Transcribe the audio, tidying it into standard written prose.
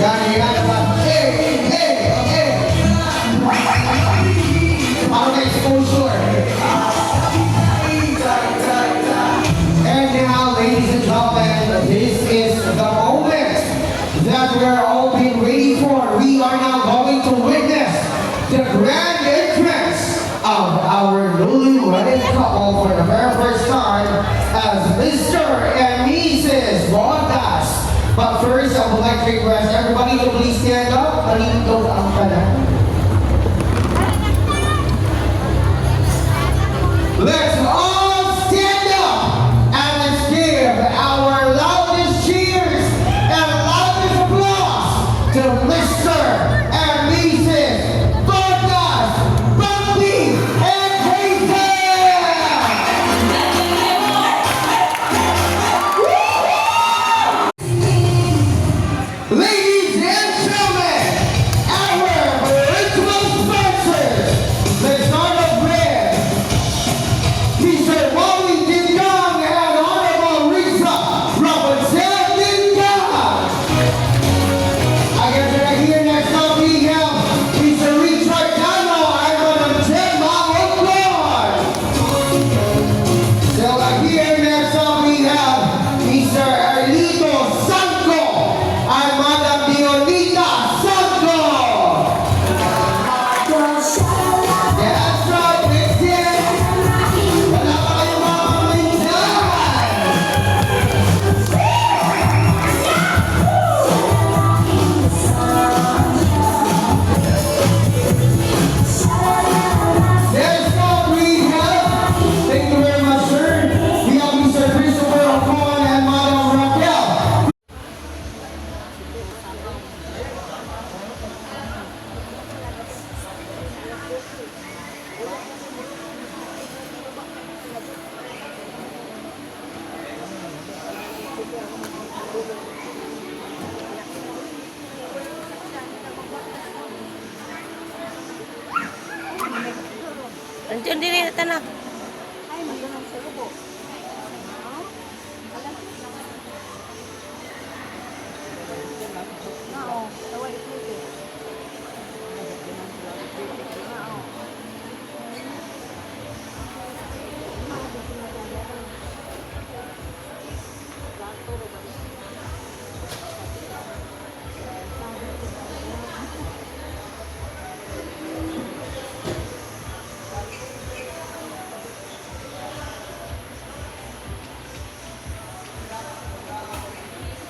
Yan, yan naman. Okay. Para may exposure. And now, ladies and gentlemen, this is the moment that we're all been waiting for. We are now going to witness the grand entrance of our newly wedded couple for the very first time as Mr. and Mrs. Rodas. But first, I would like to request everybody to please stand up. Malito ang kanan. Let's all stand up and let's give our loudest cheers and loudest applause to Mr. and Mrs. Rodas, Bumpy and Hazel. Ladies and gentlemen, our ritual sponsors. Let's start off with Mr. Wally Dingdong and Honorable Risa Robinson Dingdong. I guess right here next up we have Mr. Richard Dano and Madam Gemma Oglon. So here next up we have Mr. Erlito Sanco and Madam Dionita Sanco. That's right, Christian. Wala pa kayong mga kaminsan. Next up we have, thank you very much, sir. We have Mr. Christopher Ocon and Madam Raquel. Andiyan din na tanak.